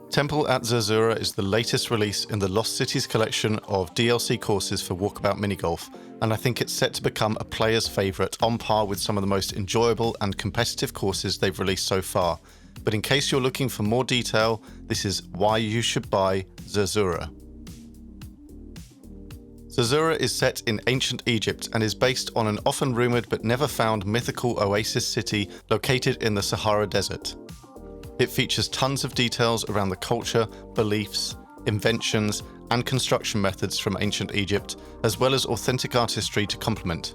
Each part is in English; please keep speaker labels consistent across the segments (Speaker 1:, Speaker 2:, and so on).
Speaker 1: Temple at Zerzura is the latest release in the Lost Cities collection of DLC courses for Walkabout Minigolf, and I think it's set to become a player's favourite on par with some of the most enjoyable and competitive courses they've released so far. But in case you're looking for more detail, this is why you should buy Zerzura. Zerzura is set in ancient Egypt and is based on an often rumoured but never found mythical oasis city located in the Sahara Desert. It features tons of details around the culture, beliefs, inventions, and construction methods from ancient Egypt, as well as authentic artistry to complement.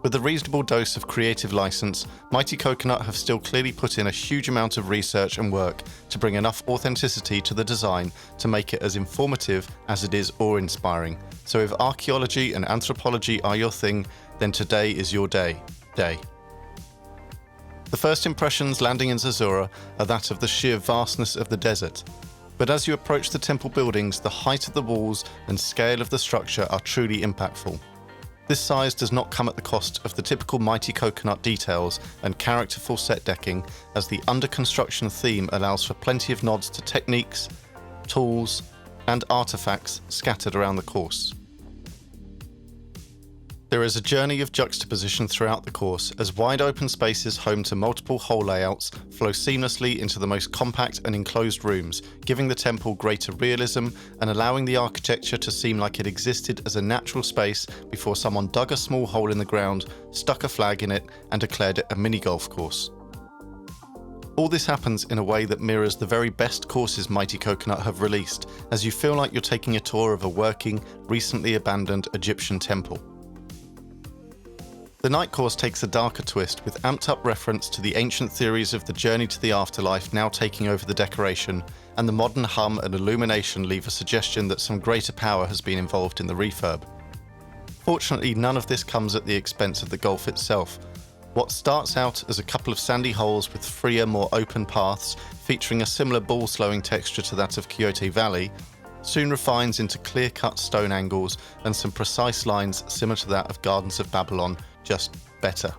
Speaker 1: With a reasonable dose of creative license, Mighty Coconut have still clearly put in a huge amount of research and work to bring enough authenticity to the design to make it as informative as it is awe-inspiring. So if archaeology and anthropology are your thing, then today is your day. The first impressions landing in Zerzura are that of the sheer vastness of the desert. But as you approach the temple buildings, the height of the walls and scale of the structure are truly impactful. This size does not come at the cost of the typical Mighty Coconut details and characterful set decking, as the under construction theme allows for plenty of nods to techniques, tools, and artifacts scattered around the course. There is a journey of juxtaposition throughout the course, as wide open spaces home to multiple hole layouts flow seamlessly into the most compact and enclosed rooms, giving the temple greater realism and allowing the architecture to seem like it existed as a natural space before someone dug a small hole in the ground, stuck a flag in it, and declared it a mini-golf course. All this happens in a way that mirrors the very best courses Mighty Coconut have released, as you feel like you're taking a tour of a working, recently abandoned Egyptian temple. The night course takes a darker twist, with amped-up reference to the ancient theories of the journey to the afterlife now taking over the decoration, and the modern hum and illumination leave a suggestion that some greater power has been involved in the refurb. Fortunately, none of this comes at the expense of the golf itself. What starts out as a couple of sandy holes with freer, more open paths, featuring a similar ball-slowing texture to that of Quixote Valley, soon refines into clear-cut stone angles and some precise lines similar to that of Gardens of Babylon, just better.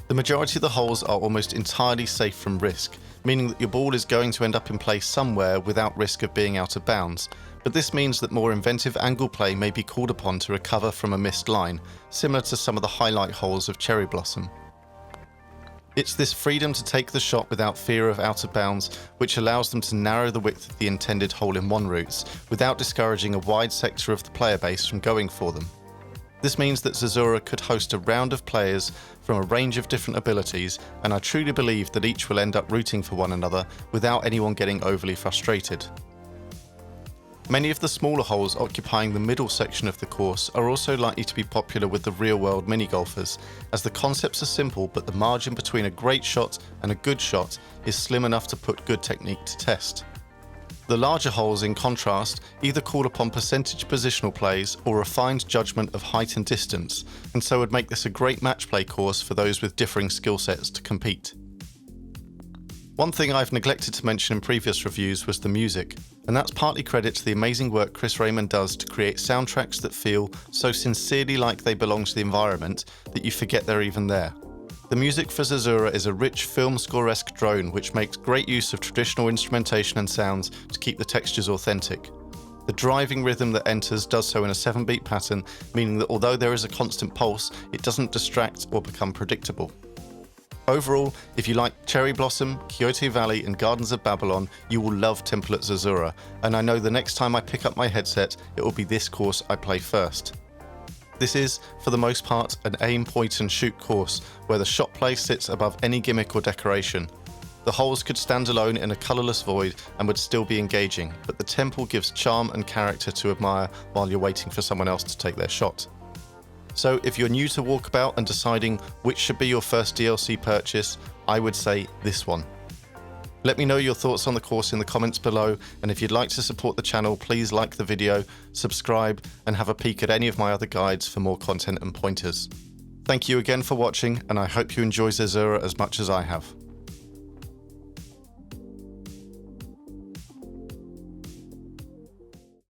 Speaker 1: The majority of the holes are almost entirely safe from risk, meaning that your ball is going to end up in play somewhere without risk of being out of bounds, but this means that more inventive angle play may be called upon to recover from a missed line, similar to some of the highlight holes of Cherry Blossom. It's this freedom to take the shot without fear of out of bounds which allows them to narrow the width of the intended hole-in-one routes without discouraging a wide sector of the player base from going for them. This means that Zerzura could host a round of players from a range of different abilities, and I truly believe that each will end up rooting for one another without anyone getting overly frustrated. Many of the smaller holes occupying the middle section of the course are also likely to be popular with the real-world mini-golfers, as the concepts are simple but the margin between a great shot and a good shot is slim enough to put good technique to test. The larger holes, in contrast, either call upon percentage positional plays or refined judgment of height and distance, and so would make this a great match play course for those with differing skill sets to compete. One thing I've neglected to mention in previous reviews was the music, and that's partly credit to the amazing work Chris Raymond does to create soundtracks that feel so sincerely like they belong to the environment that you forget they're even there. The music for Zerzura is a rich film score-esque drone which makes great use of traditional instrumentation and sounds to keep the textures authentic. The driving rhythm that enters does so in a 7-beat pattern, meaning that although there is a constant pulse, it doesn't distract or become predictable. Overall, if you like Cherry Blossom, Quixote Valley and Gardens of Babylon, you will love Temple at Zerzura, and I know the next time I pick up my headset, it will be this course I play first. This is, for the most part, an aim, point and shoot course, where the shot play sits above any gimmick or decoration. The holes could stand alone in a colourless void and would still be engaging, but the temple gives charm and character to admire while you're waiting for someone else to take their shot. So if you're new to Walkabout and deciding which should be your first DLC purchase, I would say this one. Let me know your thoughts on the course in the comments below, and if you'd like to support the channel, please like the video, subscribe, and have a peek at any of my other guides for more content and pointers. Thank you again for watching, and I hope you enjoy Zerzura as much as I have.